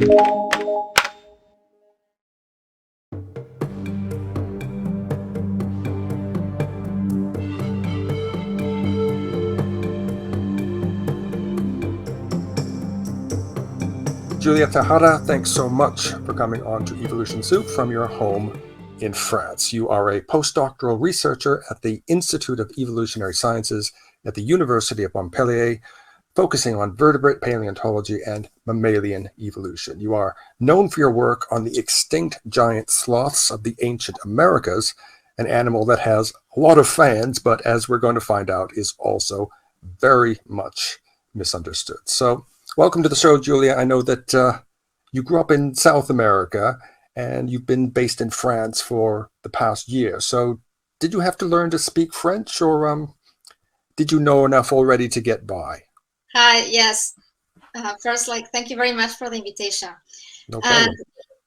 Julia Tejada, thanks so much for coming on to EvolutionSoup from your home in France. You are a postdoctoral researcher at the Institute of Evolutionary Sciences at the University of Montpellier, focusing on vertebrate paleontology and mammalian evolution. You are known for your work on the extinct giant sloths of the ancient Americas, an animal that has a lot of fans, but as we're going to find out, is also very much misunderstood. So, welcome to the show, Julia. I know that you grew up in South America and you've been based in France for the past year. So did you have to learn to speak French, or did you know enough already to get by? Hi, yes. First, thank you very much for the invitation. No problem.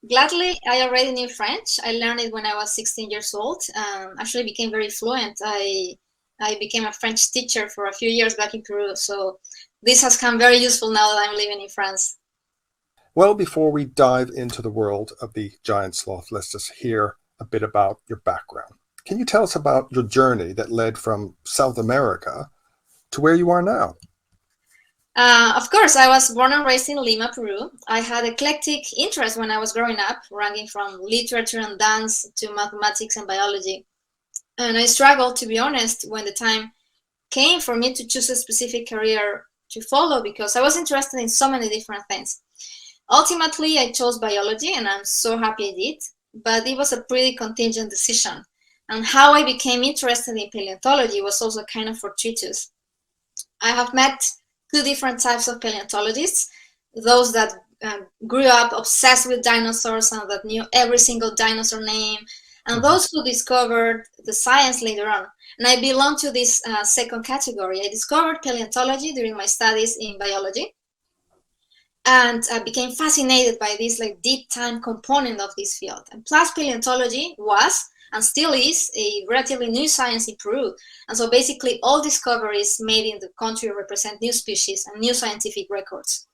Gladly, I already knew French. I learned it when I was 16 years old. Actually became very fluent. I became a French teacher for a few years back in Peru. So this has come very useful now that I'm living in France. Well, before we dive into the world of the giant sloth, let's just hear a bit about your background. Can you tell us about your journey that led from South America to where you are now? Of course, I was born and raised in Lima, Peru. I had eclectic interests when I was growing up, ranging from literature and dance to mathematics and biology. And I struggled, to be honest, when the time came for me to choose a specific career to follow, because I was interested in so many different things. Ultimately, I chose biology, and I'm so happy I did, but it was a pretty contingent decision. And how I became interested in paleontology was also kind of fortuitous. I have met two different types of paleontologists, those that grew up obsessed with dinosaurs and that knew every single dinosaur name, and those who discovered the science later on. And I belong to this second category. I discovered paleontology during my studies in biology, and I became fascinated by this deep time component of this field. And plus, paleontology was and still is a relatively new science in Peru. And so basically all discoveries made in the country represent new species and new scientific records.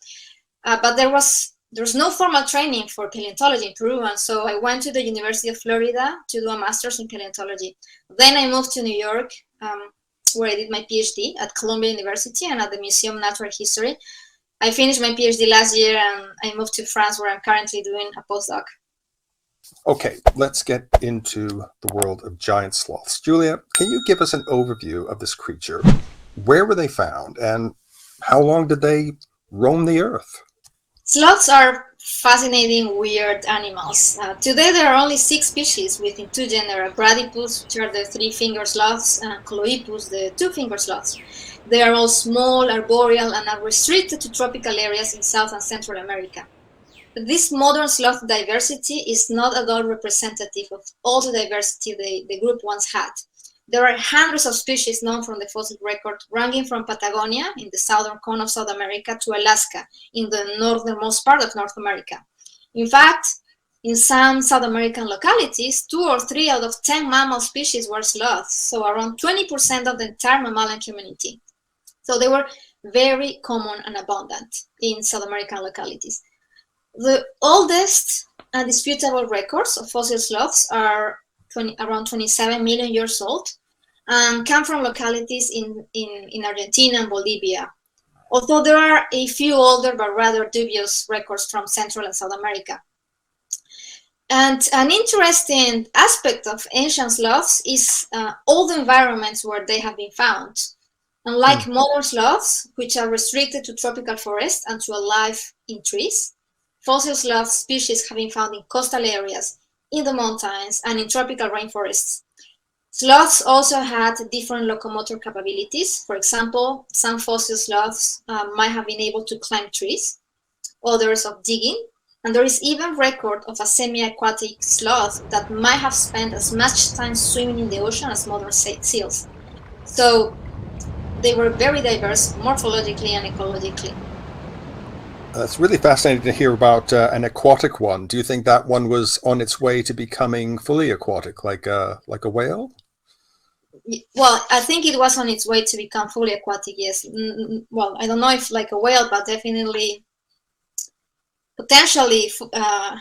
But there's no formal training for paleontology in Peru, and so I went to the University of Florida to do a master's in paleontology. Then I moved to New York, where I did my PhD at Columbia University and at the Museum of Natural History. I finished my PhD last year, and I moved to France, where I'm currently doing a postdoc. Okay, let's get into the world of giant sloths. Julia, can you give us an overview of this creature? Where were they found, and how long did they roam the earth? Sloths are fascinating, weird animals. Today there are only 6 species within 2 genera: Bradypus, which are the 3-finger sloths, and Cloepus, the 2-finger sloths. They are all small, arboreal, and are restricted to tropical areas in South and Central America. But this modern sloth diversity is not at all representative of all the diversity the group once had. There are hundreds of species known from the fossil record, ranging from Patagonia in the southern cone of South America to Alaska in the northernmost part of North America. In fact, in some South American localities, 2 or 3 out of 10 mammal species were sloths, so around 20% of the entire mammalian community. So they were very common and abundant in South American localities. The oldest undisputable records of fossil sloths are around 27 million years old and come from localities in Argentina and Bolivia, although there are a few older but rather dubious records from Central and South America. And an interesting aspect of ancient sloths is all the environments where they have been found. Unlike modern sloths, which are restricted to tropical forests and to a life in trees, fossil sloth species have been found in coastal areas, in the mountains, and in tropical rainforests. Sloths also had different locomotor capabilities. For example, some fossil sloths might have been able to climb trees, others of digging, and there is even record of a semi-aquatic sloth that might have spent as much time swimming in the ocean as modern seals. So they were very diverse morphologically and ecologically. It's really fascinating to hear about an aquatic one. Do you think that one was on its way to becoming fully aquatic, like a whale? Well, I think it was on its way to become fully aquatic, yes. Well, I don't know if like a whale, but definitely potentially,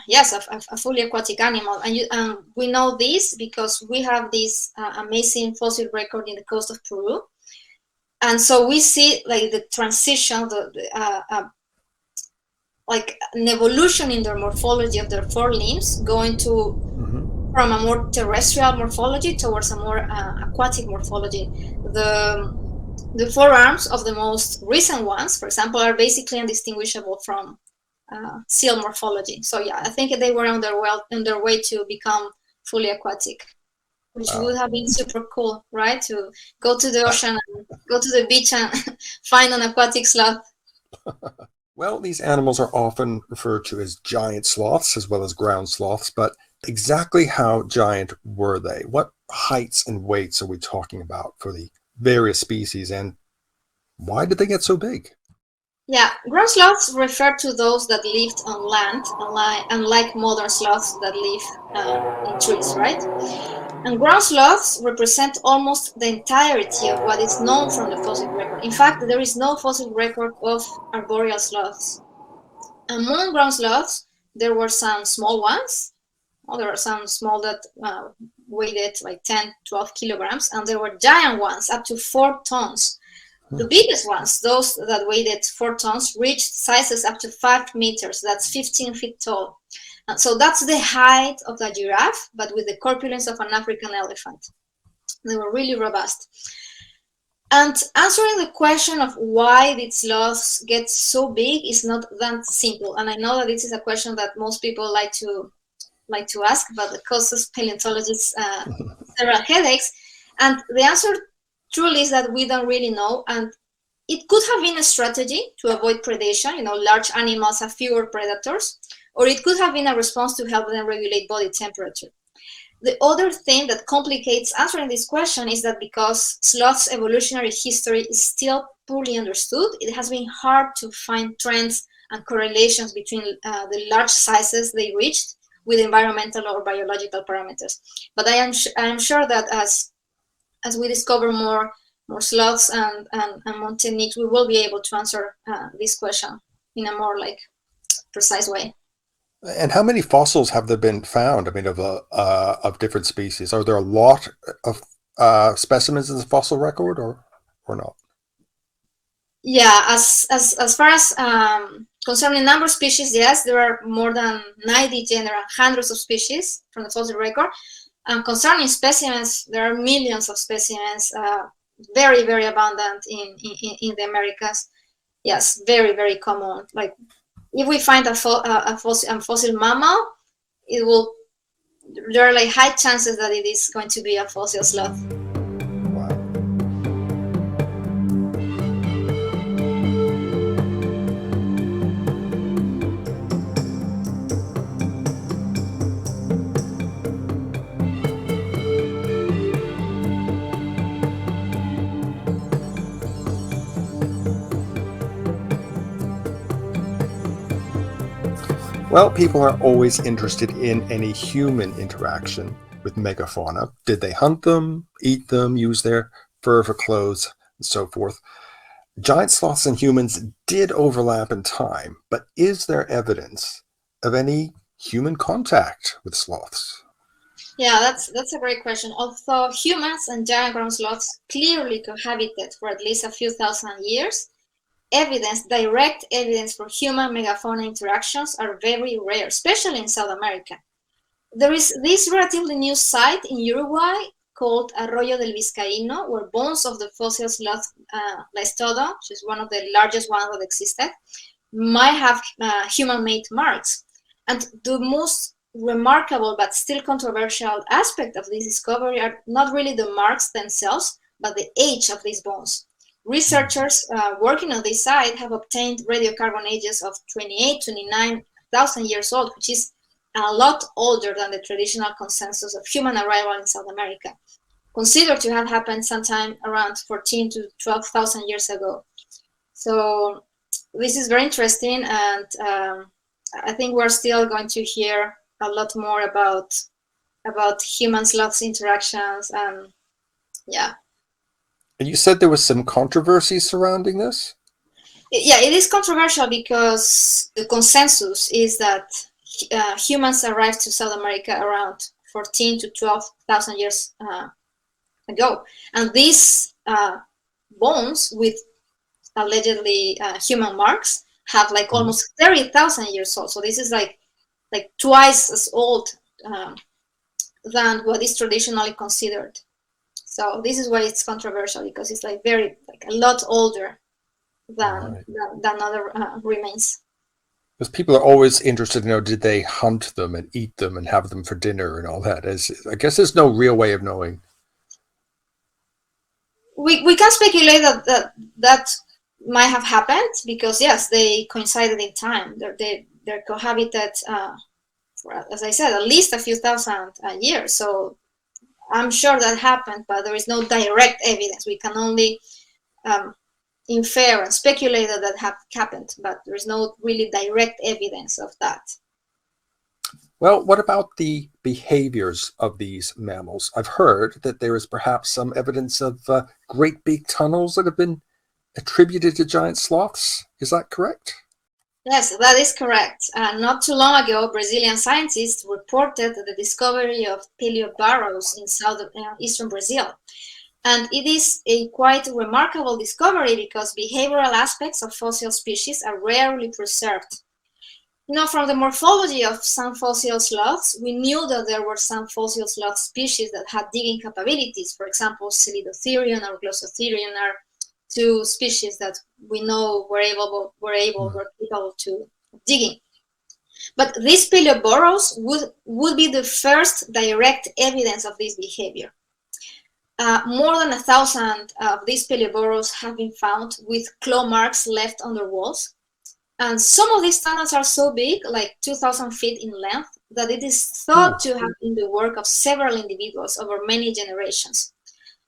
yes, a fully aquatic animal. And we know this because we have this amazing fossil record in the coast of Peru. And so we see like the transition, like an evolution in their morphology of their forelimbs, going to from a more terrestrial morphology towards a more aquatic morphology. The forearms of the most recent ones, for example, are basically indistinguishable from seal morphology. So yeah, I think they were on their way to become fully aquatic, which would have been super cool, right? To go to the ocean and go to the beach and find an aquatic sloth. Well, these animals are often referred to as giant sloths as well as ground sloths, but exactly how giant were they? What heights and weights are we talking about for the various species, and why did they get so big? Yeah, ground sloths refer to those that lived on land, unlike modern sloths that live in trees, right? And ground sloths represent almost the entirety of what is known from the fossil record. In fact, there is no fossil record of arboreal sloths. Among ground sloths, there were some small ones. Well, there were some small that weighed like 10, 12 kilograms, and there were giant ones up to 4 tons. The biggest ones, those that weighed 4 tons, reached sizes up to 5 meters. That's 15 feet tall. And so that's the height of a giraffe, but with the corpulence of an African elephant. They were really robust. And answering the question of why did sloths get so big is not that simple. And I know that this is a question that most people like to ask, but it causes paleontologists several headaches. And the answer truly is that we don't really know. And it could have been a strategy to avoid predation. Large animals have fewer predators, or it could have been a response to help them regulate body temperature. The other thing that complicates answering this question is that because sloths' evolutionary history is still poorly understood, it has been hard to find trends and correlations between the large sizes they reached with environmental or biological parameters. But I am sure that as we discover more sloths and mountain nicks, we will be able to answer this question in a more precise way. And how many fossils have there been found? I mean, of different species. Are there a lot of specimens in the fossil record, or not? Yeah, as far as concerning number of species, yes, there are more than 90 genera, hundreds of species from the fossil record. And concerning specimens, there are millions of specimens, very, very abundant in the Americas. Yes, very, very common. Like if we find a fossil mammal, there are high chances that it is going to be a fossil sloth. Well, people are always interested in any human interaction with megafauna. Did they hunt them, eat them, use their fur for clothes, and so forth? Giant sloths and humans did overlap in time, but is there evidence of any human contact with sloths? Yeah, that's a great question. Although humans and giant ground sloths clearly cohabited for at least a few thousand years, direct evidence for human megafauna interactions are very rare, especially in South America. There is this relatively new site in Uruguay called Arroyo del Vizcaíno, where bones of the fossil sloth Laistodo, which is one of the largest ones that existed, might have human-made marks. And the most remarkable but still controversial aspect of this discovery are not really the marks themselves, but the age of these bones. Researchers working on this site have obtained radiocarbon ages of 29,000 years old, which is a lot older than the traditional consensus of human arrival in South America, considered to have happened sometime around 14 to 12,000 years ago. So this is very interesting, and I think we're still going to hear a lot more about human-sloths interactions, and yeah. And you said there was some controversy surrounding this? Yeah, it is controversial because the consensus is that humans arrived to South America around 14 to 12,000 years ago, and these bones with allegedly human marks have like almost 30,000 years old. So this is like twice as old than what is traditionally considered. So this is why it's controversial, because it's like a lot older than Right. than other remains. Because people are always interested to know, did they hunt them and eat them and have them for dinner and all that? I guess there's no real way of knowing. We can speculate that might have happened because yes, they coincided in time. They're cohabited for, as I said, at least a few thousand years. So I'm sure that happened, but there is no direct evidence. We can only infer and speculate that happened, but there is no really direct evidence of that. Well, what about the behaviors of these mammals? I've heard that there is perhaps some evidence of great big tunnels that have been attributed to giant sloths. Is that correct? Yes, that is correct. Not too long ago, Brazilian scientists reported the discovery of paleoburrows in eastern Brazil. And it is a quite remarkable discovery because behavioral aspects of fossil species are rarely preserved. From the morphology of some fossil sloths, we knew that there were some fossil sloth species that had digging capabilities. For example, Celidotherium or Glossotherium are two species that we know were capable to digging. But these paleoburrows would be the first direct evidence of this behavior. More than 1,000 of these paleoburrows have been found with claw marks left on their walls. And some of these tunnels are so big, like 2,000 feet in length, that it is thought to have been the work of several individuals over many generations.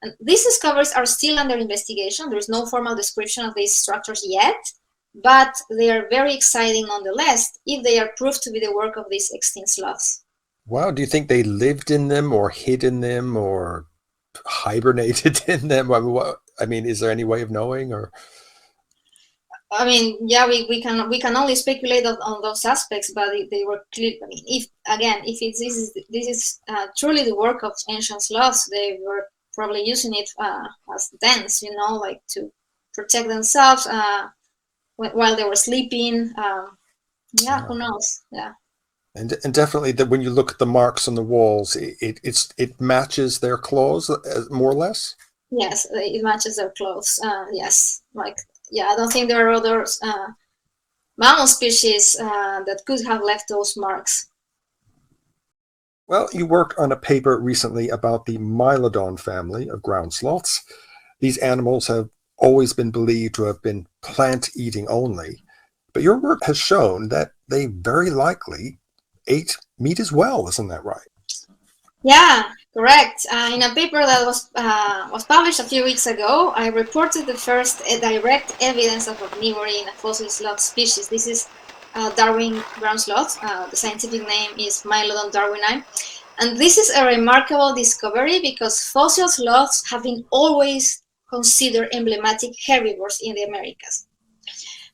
And these discoveries are still under investigation. There is no formal description of these structures yet, but they are very exciting nonetheless if they are proved to be the work of these extinct sloths. Wow, do you think they lived in them or hid in them or hibernated in them? I mean, is there any way of knowing? Or I mean, yeah, we can only speculate on those aspects, but they were clear. I mean, if this is truly the work of ancient sloths, they were probably using it as dens, like to protect themselves while they were sleeping. Who knows? Yeah. And definitely that when you look at the marks on the walls, it matches their claws more or less. Yes, it matches their clothes. Yes, I don't think there are other mammal species that could have left those marks. Well, you worked on a paper recently about the Mylodon family of ground sloths. These animals have always been believed to have been plant-eating only, but your work has shown that they very likely ate meat as well. Isn't that right? Yeah, correct. In a paper that was published a few weeks ago, I reported the first direct evidence of omnivory in a fossil sloth species. This is Darwin ground sloth. The scientific name is Mylodon darwini. And this is a remarkable discovery because fossil sloths have been always considered emblematic herbivores in the Americas.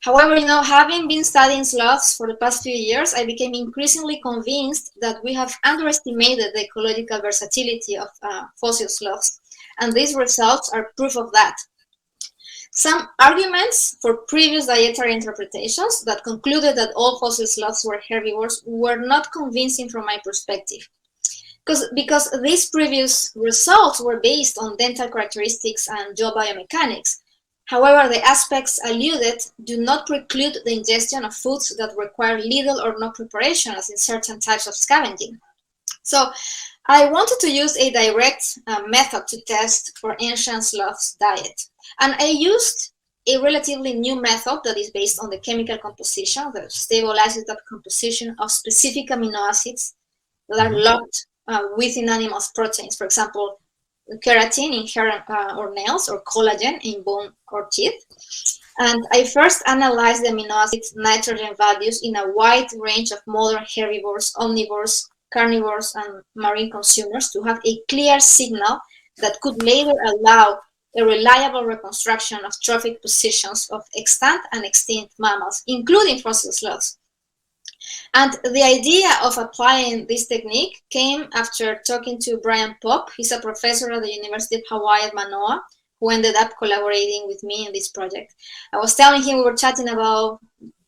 However, having been studying sloths for the past few years, I became increasingly convinced that we have underestimated the ecological versatility of fossil sloths, and these results are proof of that. Some arguments for previous dietary interpretations that concluded that all fossil sloths were herbivores were not convincing from my perspective. Because these previous results were based on dental characteristics and jaw biomechanics. However, the aspects alluded do not preclude the ingestion of foods that require little or no preparation, as in certain types of scavenging. So I wanted to use a direct method to test for ancient sloths' diet. And I used a relatively new method that is based on the chemical composition, the stable isotope composition of specific amino acids that are locked within animals' proteins. For example, keratin in hair or nails, or collagen in bone or teeth. And I first analyzed the amino acid nitrogen values in a wide range of modern herbivores, omnivores, carnivores, and marine consumers to have a clear signal that could later allow a reliable reconstruction of trophic positions of extant and extinct mammals, including fossil sloths. And the idea of applying this technique came after talking to Brian Popp. He's a professor at the University of Hawaii at Manoa, who ended up collaborating with me in this project. I was telling him, we were chatting about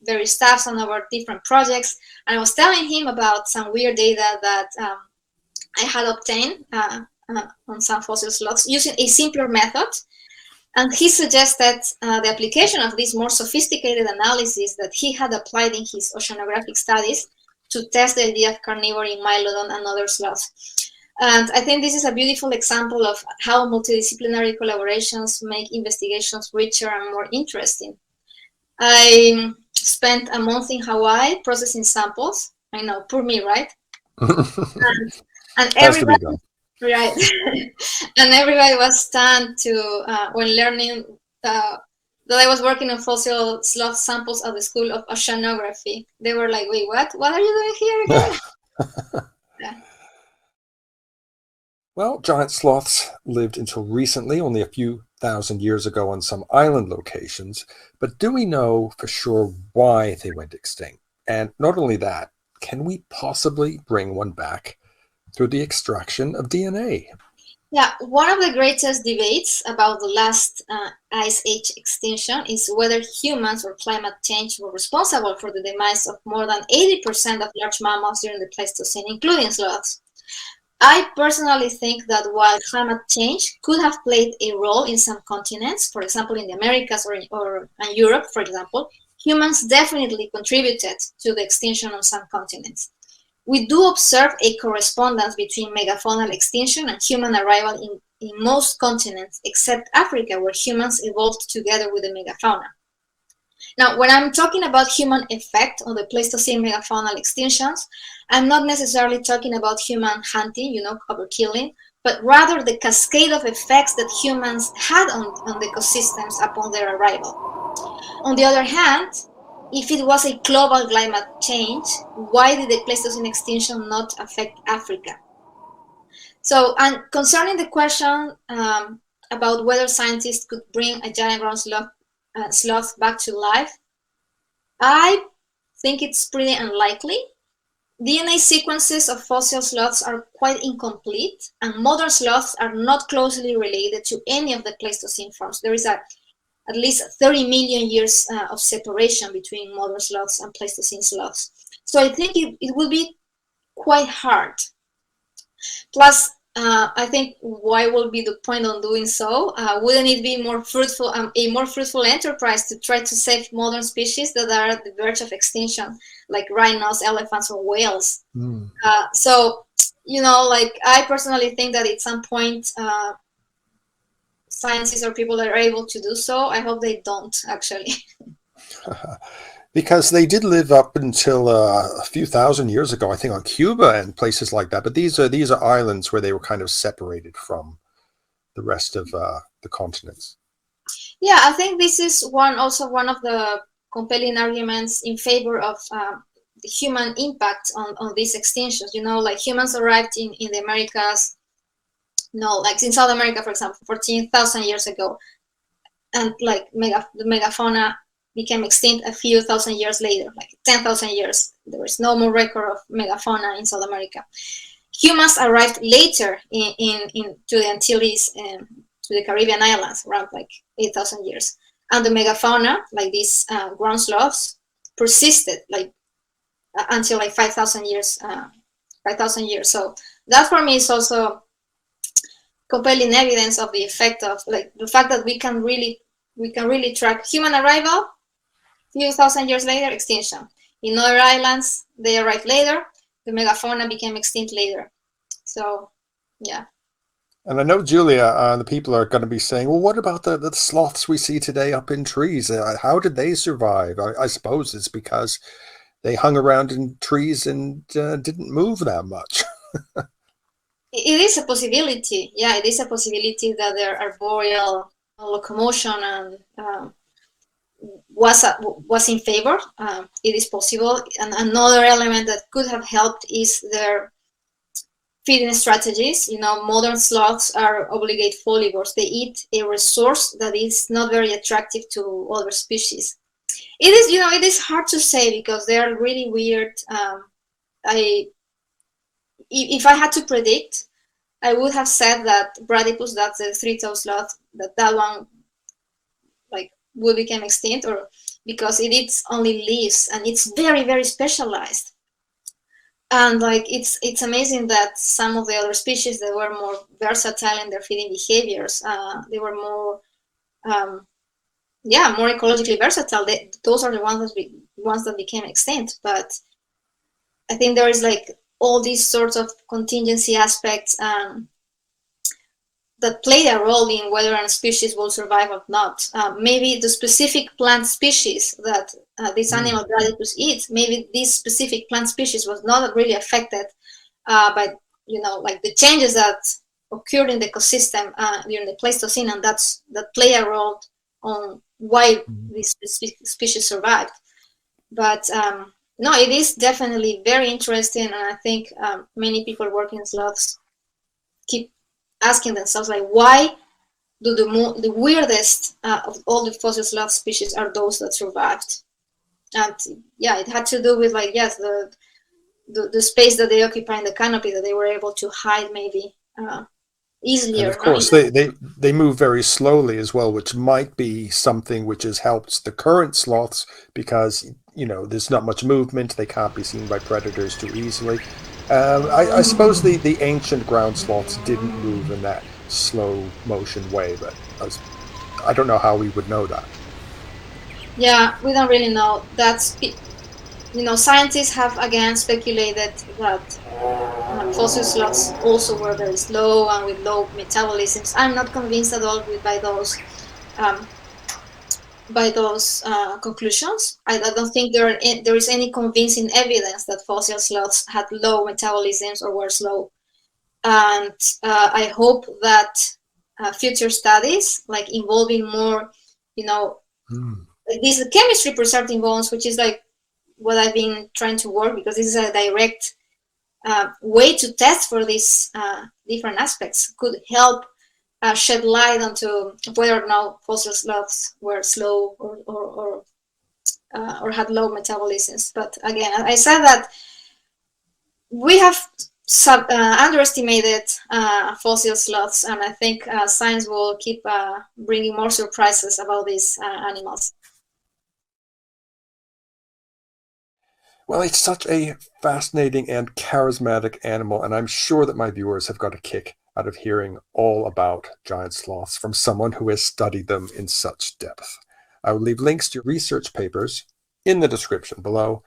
various stuff on our different projects, and I was telling him about some weird data that I had obtained on some fossil sloths using a simpler method. And he suggested the application of this more sophisticated analysis that he had applied in his oceanographic studies to test the idea of carnivore in Mylodon and other sloths. And I think this is a beautiful example of how multidisciplinary collaborations make investigations richer and more interesting. I spent a month in Hawaii processing samples. I know, poor me, right? and everybody, right? And everybody was stunned to when learning that I was working on fossil sloth samples at the School of Oceanography. They were like, "Wait, what? What are you doing here again?" Yeah. Well, giant sloths lived until recently, only a few thousand years ago, on some island locations. But do we know for sure why they went extinct? And not only that, can we possibly bring one back through the extraction of DNA? Yeah, one of the greatest debates about the last ice age extinction is whether humans or climate change were responsible for the demise of more than 80% of large mammals during the Pleistocene, including sloths. I personally think that while climate change could have played a role in some continents, for example, in the Americas or in Europe, for example, humans definitely contributed to the extinction of some continents. We do observe a correspondence between megafaunal extinction and human arrival in most continents, except Africa, where humans evolved together with the megafauna. Now, when I'm talking about human effect on the Pleistocene megafaunal extinctions, I'm not necessarily talking about human hunting, overkilling, but rather the cascade of effects that humans had on the ecosystems upon their arrival. On the other hand, if it was a global climate change, why did the Pleistocene extinction not affect Africa? So, and concerning the question about whether scientists could bring a giant ground sloth back to life, I think it's pretty unlikely. DNA sequences of fossil sloths are quite incomplete, and modern sloths are not closely related to any of the Pleistocene forms. There is at least 30 million years of separation between modern sloths and Pleistocene sloths. So I think it will be quite hard. Plus, I think why will be the point on doing so? Wouldn't it be more fruitful, a more fruitful enterprise to try to save modern species that are at the verge of extinction, like rhinos, elephants, or whales? So, I personally think that at some point, scientists or people that are able to do so, I hope they don't, actually. Because they did live up until a few thousand years ago, I think, on Cuba and places like that. But these are islands where they were kind of separated from the rest of the continents. Yeah, I think this is also one of the compelling arguments in favor of the human impact on these extinctions. Like humans arrived in the Americas, like in South America, for example, 14,000 years ago, and like the megafauna became extinct a few thousand years later, like 10,000 years. There was no more record of megafauna in South America. Humans arrived later to the Antilles and to the Caribbean islands, around like 8,000 years. And the megafauna, like these ground sloths, persisted like until like 5,000 years. 5,000 years. So that for me is also compelling evidence of the effect of like the fact that we can really track human arrival. Few thousand years later, extinction. In other islands, they arrived later. The megafauna became extinct later. So, yeah. And I know, Julia, the people are going to be saying, well, what about the sloths we see today up in trees? How did they survive? I suppose it's because they hung around in trees and didn't move that much. It is a possibility. Yeah, it is a possibility that their arboreal locomotion and was in favor. It is possible. And another element that could have helped is their feeding strategies. Modern sloths are obligate folivores. They eat a resource that is not very attractive to other species. It is hard to say because they are really weird. If I had to predict, I would have said that Bradypus, that's the three-toed sloth, that one would become extinct, or because it eats only leaves and it's very, very specialized. And it's amazing that some of the other species that were more versatile in their feeding behaviors, they were more more ecologically versatile. Those are the ones that became extinct. But I think there is all these sorts of contingency aspects that play a role in whether a species will survive or not. Maybe the specific plant species that this animal Bradypus eats, maybe this specific plant species was not really affected by the changes that occurred in the ecosystem during the Pleistocene, and that play a role on why this species survived. But no, it is definitely very interesting, and I think many people working in sloths keep asking themselves, why do the weirdest of all the fossil sloth species are those that survived? And it had to do with the space that they occupy in the canopy, that they were able to hide maybe easily. And of course, they move very slowly as well, which might be something which has helped the current sloths because there's not much movement. They can't be seen by predators too easily. I suppose the ancient ground sloths didn't move in that slow motion way, but I don't know how we would know that. Yeah, we don't really know. Scientists have again speculated that fossil sloths also were very slow and with low metabolisms. I'm not convinced at all by those conclusions. I don't think there is any convincing evidence that fossil sloths had low metabolisms or were slow. And I hope that future studies, involving more, this chemistry preserving bones, which is what I've been trying to work, because this is a direct way to test for these different aspects, could help shed light onto whether or not fossil sloths were slow or had low metabolisms. But again, I said that we have underestimated fossil sloths, and I think science will keep bringing more surprises about these animals. Well, it's such a fascinating and charismatic animal, and I'm sure that my viewers have got a kick out of hearing all about giant sloths from someone who has studied them in such depth. I will leave links to your research papers in the description below.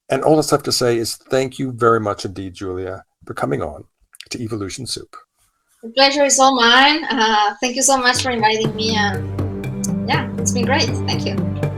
And all that's left to say is thank you very much indeed, Julia, for coming on to Evolution Soup. The pleasure is all mine. Thank you so much for inviting me. And it's been great. Thank you.